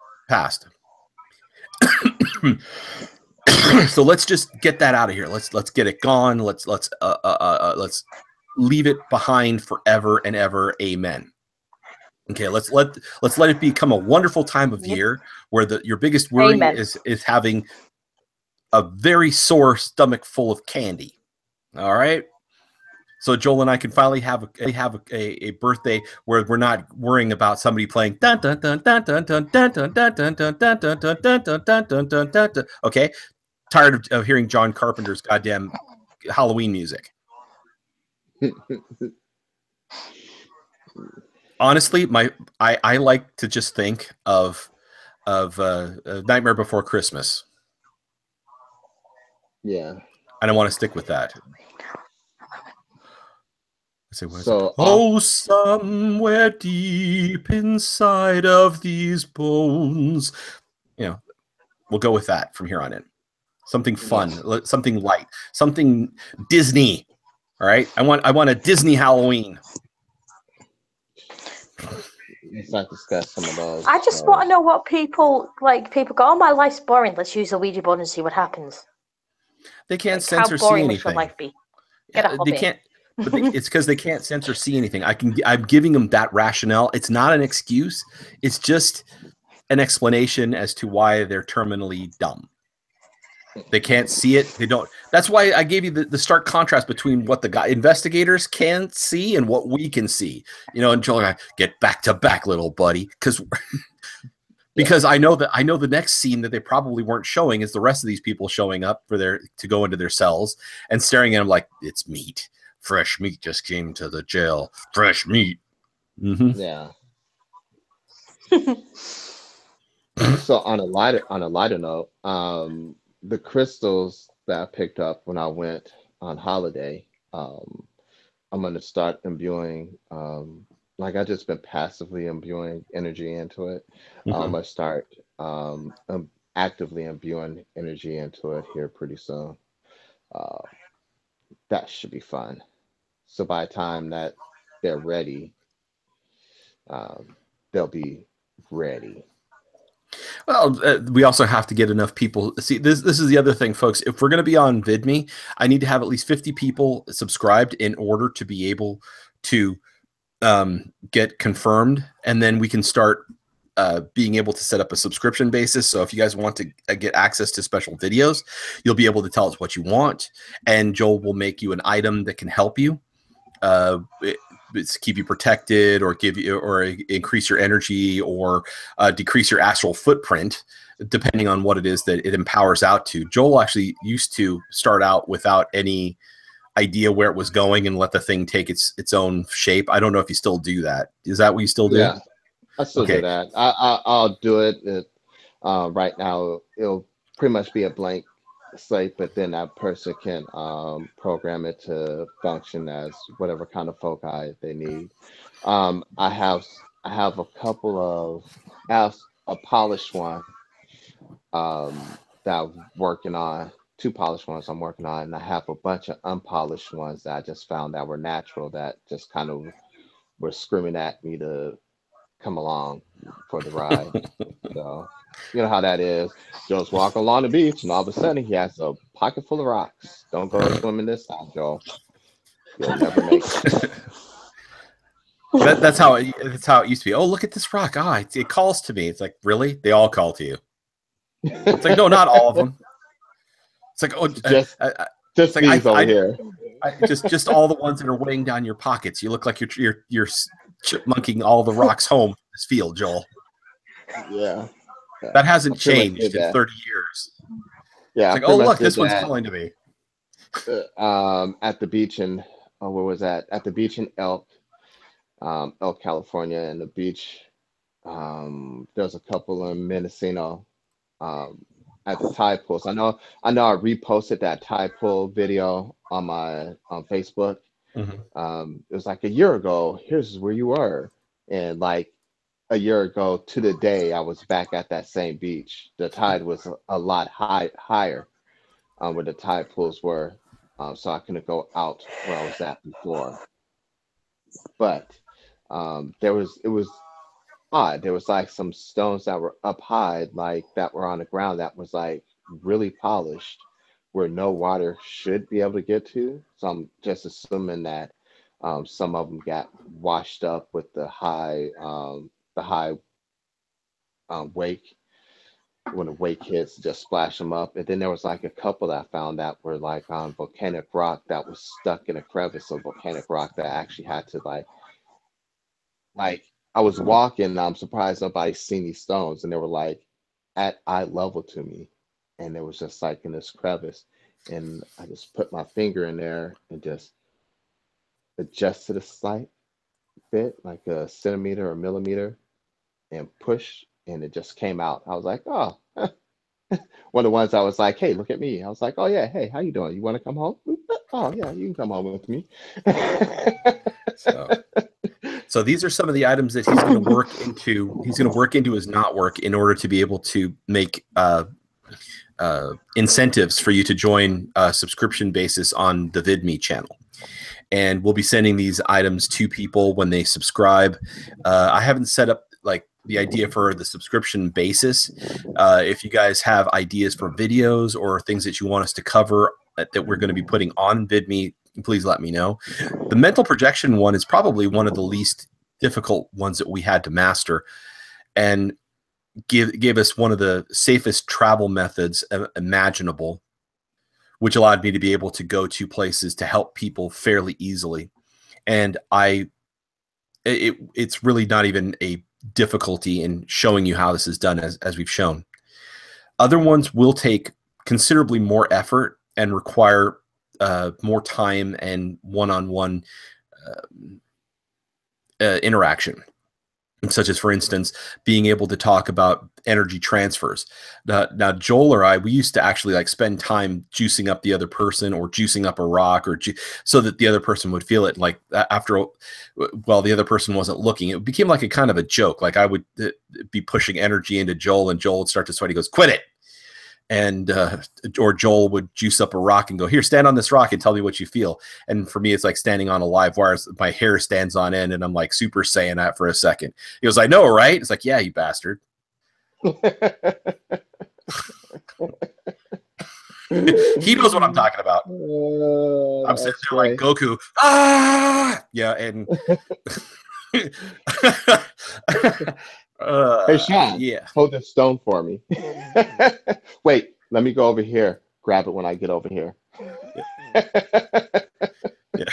So let's just get that out of here. Let's get it gone. Let's leave it behind forever and ever. Amen. Okay, let's let it become a wonderful time of year where your biggest worry is having a very sore stomach full of candy. All right. So Joel and I can finally have a birthday where we're not worrying about somebody playing dun dun dun dun dun dun dun dun dun dun dun dun dun dun dun dun dun dun dun. Okay. Tired of hearing John Carpenter's goddamn Halloween music. Honestly, I like to just think of Nightmare Before Christmas. Yeah. And I want to stick with that. So, somewhere deep inside of these bones. We'll go with that from here on in. Something fun, something light, something Disney. All right. I want a Disney Halloween. Let's not discuss some of those. I just want to know what people go, oh, my life's boring. Let's use a Ouija board and see what happens. They can't sense or see anything. How boring should life be? They can't. But it's because they can't sense or see anything. I'm giving them that rationale. It's not an excuse. It's just an explanation as to why they're terminally dumb. They can't see it. They don't. That's why I gave you the stark contrast between what the investigators can see and what we can see. And Joel, get back to back, little buddy, because I know the next scene that they probably weren't showing is the rest of these people showing up to go into their cells and staring at them like it's meat. Fresh meat just came to the jail. Fresh meat. Mm-hmm. Yeah. So on a lighter note, the crystals that I picked up when I went on holiday, I'm going to start imbuing. I just been passively imbuing energy into it. Mm-hmm. I'm going to start actively imbuing energy into it here pretty soon. That should be fun. So by the time that they're ready, they'll be ready. Well, we also have to get enough people. See, this is the other thing, folks. If we're going to be on VidMe, I need to have at least 50 people subscribed in order to be able to get confirmed, and then we can start being able to set up a subscription basis. So if you guys want to get access to special videos, you'll be able to tell us what you want, and Joel will make you an item that can help you. keep you protected, or give you, or increase your energy, or decrease your astral footprint, depending on what it is that it empowers out to. Joel actually used to start out without any idea where it was going and let the thing take its own shape. I don't know if you still do that. Is that what you still do? Yeah, I still do Okay. that. I'll do it. Right now, it'll pretty much be a blank slate, but then that person can program it to function as whatever kind of foci they need. I have a couple of I have a polished one that I'm working on, two polished ones I'm working on, and I have a bunch of unpolished ones that I just found that were natural that just kind of were screaming at me to come along for the ride. So you know how that is. Joe's walking along the beach, and all of a sudden he has a pocket full of rocks. Don't go swimming this time, Joe. You'll never make it. That's how it used to be. Oh, look at this rock. It calls to me. It's like, really? They all call to you. It's like, no, not all of them. It's like, oh, just it's like these over here. just all the ones that are weighing down your pockets. You look like you're chipmunking all the rocks home in this field, Joel. Yeah. That hasn't changed in 30 years. Yeah. It's like, oh, look, this one's calling to me. At the beach in where was that? At the beach in Elk, California, and the beach. There's a couple in Mendocino. At the tide pools. I know I reposted that tide pool video on Facebook. It was like a year ago. Here's where you were, and like a year ago to the day, I was back at that same beach. The tide was a lot higher where the tide pools were, so I couldn't go out where I was at before. But it was odd. There was like some stones that were up high, like that were on the ground that was like really polished, where no water should be able to get to. So I'm just assuming that some of them got washed up with the high wake. When the wake hits, just splash them up. And then there was like a couple that I found that were like on volcanic rock that was stuck in a crevice of volcanic rock that actually had to like I was walking, and I'm surprised nobody's seen these stones, and they were like at eye level to me, and it was just like in this crevice, and I just put my finger in there and just adjusted a slight bit, like a centimeter or millimeter, and push, and it just came out. I was like, oh, one of the ones I was like, hey, look at me. I was like, oh yeah, hey, how you doing? You want to come home? Oh yeah, you can come home with me. So these are some of the items that he's going to work into. He's going to work into his not work in order to be able to make incentives for you to join a subscription basis on the VidMe channel. And we'll be sending these items to people when they subscribe. I haven't set up like the idea for the subscription basis. If you guys have ideas for videos or things that you want us to cover that we're going to be putting on VidMe, please let me know. The mental projection one is probably one of the least difficult ones that we had to master, and gave us one of the safest travel methods imaginable, which allowed me to be able to go to places to help people fairly easily. And it's really not even a difficulty in showing you how this is done, as we've shown. Other ones will take considerably more effort and require more time and one-on-one interaction, such as, for instance, being able to talk about energy transfers. Now, Joel or I, we used to actually like spend time juicing up the other person or juicing up a rock so that the other person would feel it. Like while the other person wasn't looking, it became like a kind of a joke. Like I would be pushing energy into Joel, and Joel would start to sweat. He goes, "Quit it." And or Joel would juice up a rock and go, "Here, stand on this rock and tell me what you feel." And for me, it's like standing on a live wire. My hair stands on end, and I'm like Super Saiyan that for a second. He goes, "I know, right?" It's like, "Yeah, you bastard." He knows what I'm talking about. I'm sitting there like Goku. Yeah, and hey, Sean, yeah. Hold this stone for me. Wait, let me go over here. Grab it when I get over here. Yeah.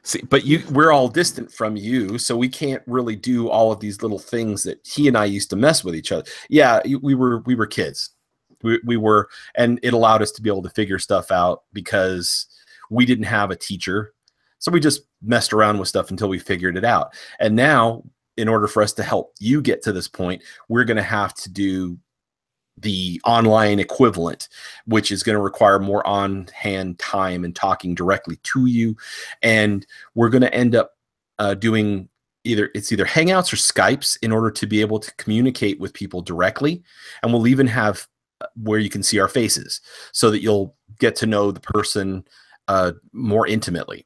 See, but we're all distant from you, so we can't really do all of these little things that he and I used to mess with each other. Yeah, we were kids. We were, and it allowed us to be able to figure stuff out because we didn't have a teacher. So we just messed around with stuff until we figured it out. And now, in order for us to help you get to this point, we're going to have to do the online equivalent, which is going to require more on-hand time and talking directly to you. And we're going to end up doing either Hangouts or Skypes in order to be able to communicate with people directly. And we'll even have where you can see our faces so that you'll get to know the person more intimately.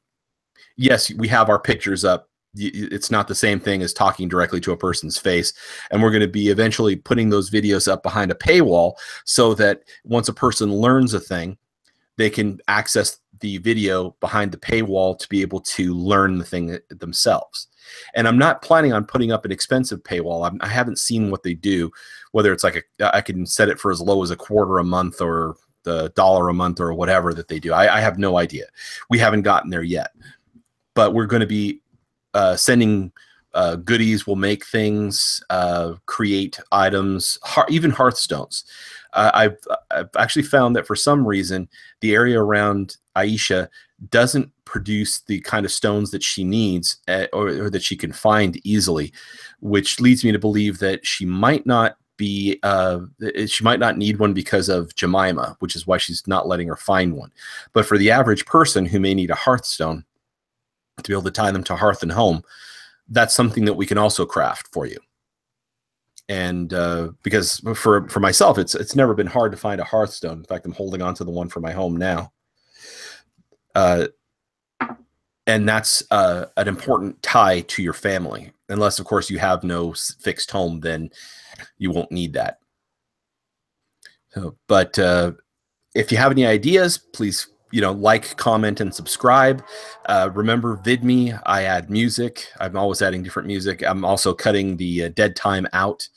Yes, we have our pictures up. It's not the same thing as talking directly to a person's face. And we're going to be eventually putting those videos up behind a paywall so that once a person learns a thing, they can access the video behind the paywall to be able to learn the thing themselves. And I'm not planning on putting up an expensive paywall. I haven't seen what they do, whether it's like I can set it for as low as $0.25 a month or the $1 a month or whatever that they do. I have no idea. We haven't gotten there yet. But we're going to be sending goodies. We'll make things, create items, even hearthstones. I've actually found that for some reason, the area around Aisha doesn't produce the kind of stones that she needs or that she can find easily, which leads me to believe that she might not be she might not need one because of Jemima, which is why she's not letting her find one. But for the average person who may need a hearthstone to be able to tie them to hearth and home, that's something that we can also craft for you. And because for myself, it's never been hard to find a hearthstone. In fact, I'm holding on to the one for my home now. And that's an important tie to your family. Unless, of course, you have no fixed home, then you won't need that. So, but if you have any ideas, please, like, comment, and subscribe. Remember, VidMe, I add music. I'm always adding different music. I'm also cutting the dead time out.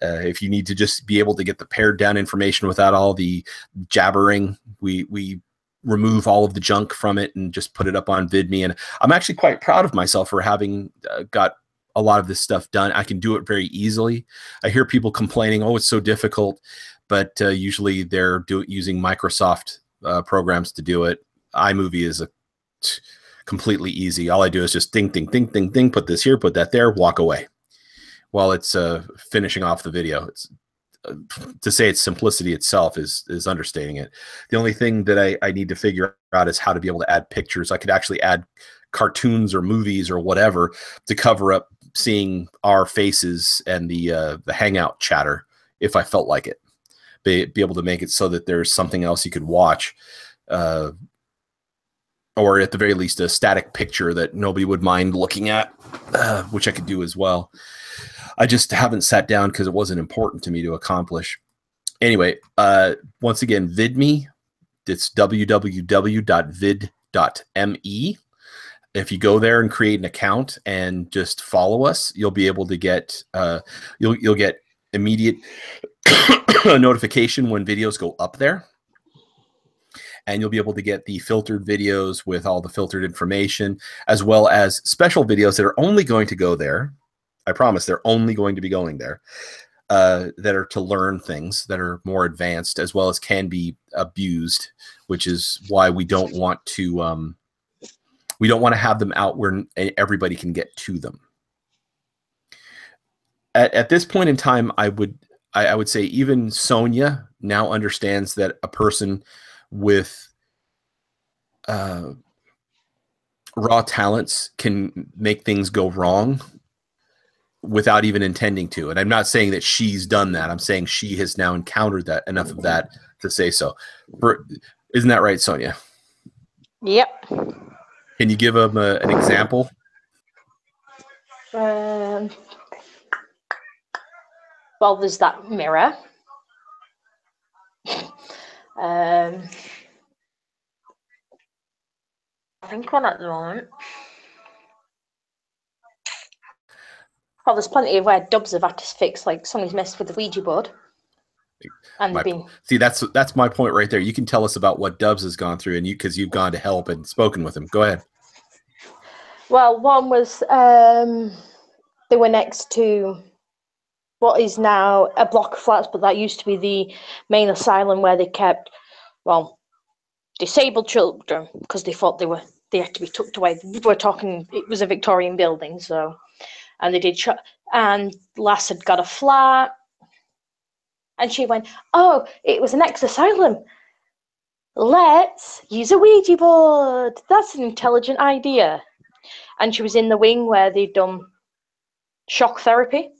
If you need to just be able to get the pared down information without all the jabbering, we remove all of the junk from it and just put it up on VidMe. And I'm actually quite proud of myself for having got a lot of this stuff done. I can do it very easily. I hear people complaining, oh, it's so difficult, but usually they're using Microsoft programs to do it. iMovie is completely easy. All I do is just ding, ding, ding, ding, ding, put this here, put that there, walk away while it's finishing off the video. It's to say it's simplicity itself is understating it. The only thing that I need to figure out is how to be able to add pictures. I could actually add cartoons or movies or whatever to cover up seeing our faces and the Hangout chatter if I felt like it. Be able to make it so that there's something else you could watch, or at the very least a static picture that nobody would mind looking at, which I could do as well. I just haven't sat down because it wasn't important to me to accomplish. Anyway, once again, VidMe, it's www.vid.me. If you go there and create an account and just follow us, you'll be able to get you'll get immediate notification when videos go up there. And you'll be able to get the filtered videos with all the filtered information, as well as special videos that are only going to go there. I promise they're only going to be going there, that are to learn things that are more advanced, as well as can be abused, which is why we don't want to have them out where everybody can get to them. At this point in time, I would say even Sonia now understands that a person with raw talents can make things go wrong without even intending to. And I'm not saying that she's done that. I'm saying she has now encountered that enough of that to say so. Isn't that right, Sonia? Yep. Can you give them an example? Well, there's that mirror. I think one at the moment. Well, there's plenty of where Dubs have had to fix, like somebody's messed with the Ouija board. And See, that's my point right there. You can tell us about what Dubs has gone through, and because you've gone to help and spoken with him. Go ahead. Well, one was they were next to what is now a block of flats, but that used to be the main asylum where they kept, well, disabled children because they thought they had to be tucked away. We're talking, it was a Victorian building, so, and they did and Lass had got a flat, and she went, "Oh, it was an ex-asylum. Let's use a Ouija board. That's an intelligent idea." And she was in the wing where they'd done shock therapy.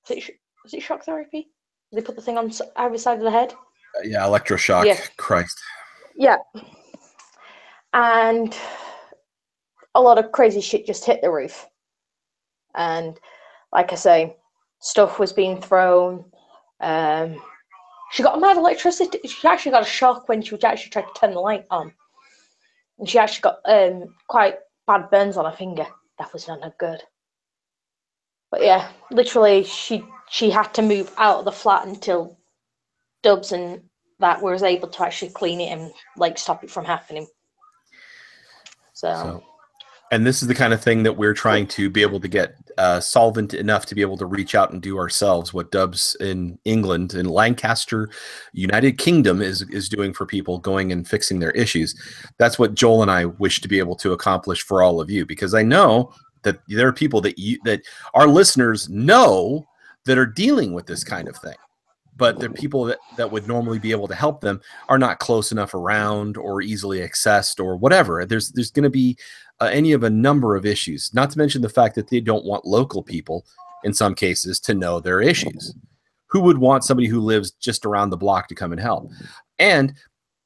Was it shock therapy? They put the thing on either side of the head. Yeah, electroshock. Yeah. Christ. Yeah. And a lot of crazy shit just hit the roof. And like I say, stuff was being thrown. She got a mad electricity. She actually got a shock when she actually tried to turn the light on. And she actually got quite bad burns on her finger. That was not good. But yeah, literally, she had to move out of the flat until Dubs and that was able to actually clean it and like stop it from happening. So and this is the kind of thing that we're trying to be able to get solvent enough to be able to reach out and do ourselves. What Dubs in England, in Lancaster, United Kingdom is doing for people going and fixing their issues. That's what Joel and I wish to be able to accomplish for all of you, because I know that there are people that our listeners know that are dealing with this kind of thing. But the people that would normally be able to help them are not close enough around or easily accessed or whatever. There's going to be any of a number of issues, not to mention the fact that they don't want local people, in some cases, to know their issues. Who would want somebody who lives just around the block to come and help? And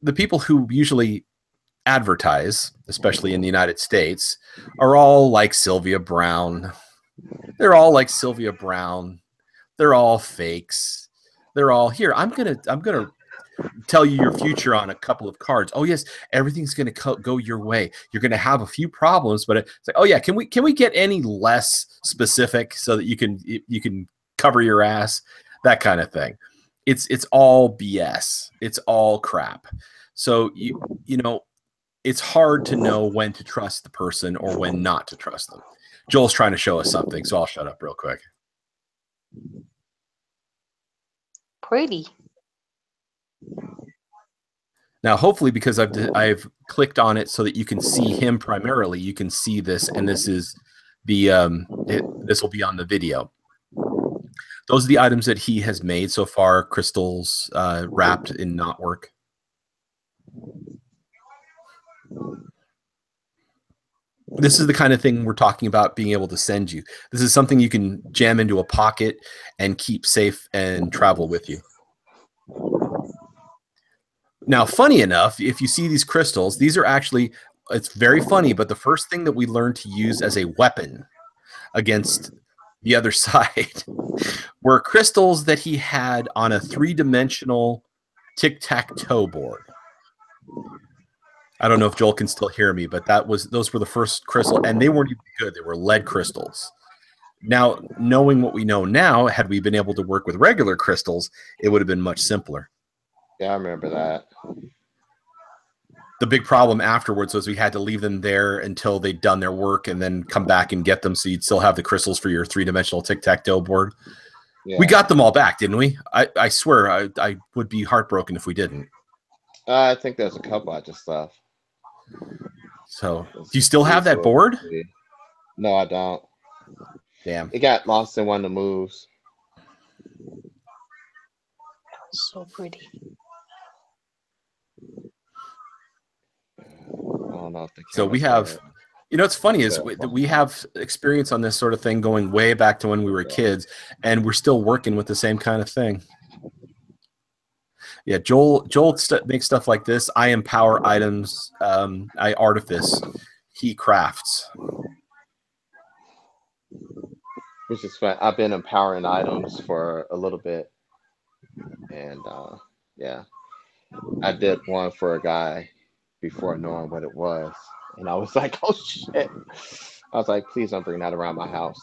the people who usually advertise, especially in the United States, are all like Sylvia Brown. They're all like Sylvia Brown. They're all fakes. They're all here. I'm gonna tell you your future on a couple of cards. Oh yes, everything's gonna go your way. You're gonna have a few problems, but it's like, oh yeah, can we get any less specific so that you can cover your ass, that kind of thing. It's all BS. It's all crap. So you know, it's hard to know when to trust the person or when not to trust them. Joel's trying to show us something, so I'll shut up real quick. Pretty. Now, hopefully, because I've clicked on it so that you can see him primarily, you can see this, and this is the this will be on the video. Those are the items that he has made so far. Crystals wrapped in knotwork. This is the kind of thing we're talking about being able to send you. This is something you can jam into a pocket and keep safe and travel with you. Now, funny enough, if you see these crystals, these are actually, it's very funny, but the first thing that we learned to use as a weapon against the other side were crystals that he had on a 3-dimensional tic-tac-toe board. I don't know if Joel can still hear me, but those were the first crystal, and they weren't even good. They were lead crystals. Now, knowing what we know now, had we been able to work with regular crystals, it would have been much simpler. Yeah, I remember that. The big problem afterwards was we had to leave them there until they'd done their work and then come back and get them, so you'd still have the crystals for your 3-dimensional tic-tac-toe board. Yeah. We got them all back, didn't we? I swear I would be heartbroken if we didn't. I think there's a couple I just left. So, do you still have that board? No, I don't. Damn. It got lost in one of the moves. So pretty. I don't know if so we have, you know, what's funny is we have experience on this sort of thing going way back to when we were kids, and we're still working with the same kind of thing. Yeah, Joel makes stuff like this. I empower items. I artifice. He crafts. Which is fun. I've been empowering items for a little bit. And yeah, I did one for a guy before knowing what it was. And I was like, oh shit. I was like, please don't bring that around my house.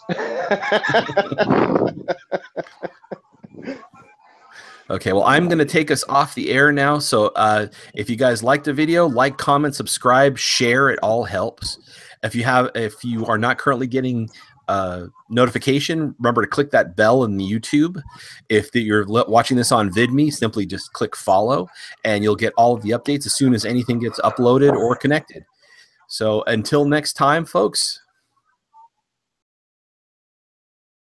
Okay, well, I'm going to take us off the air now. So if you guys liked the video, like, comment, subscribe, share. It all helps. If you are not currently getting notification, remember to click that bell in the YouTube. If you're watching this on VidMe, simply just click follow, and you'll get all of the updates as soon as anything gets uploaded or connected. So until next time, folks,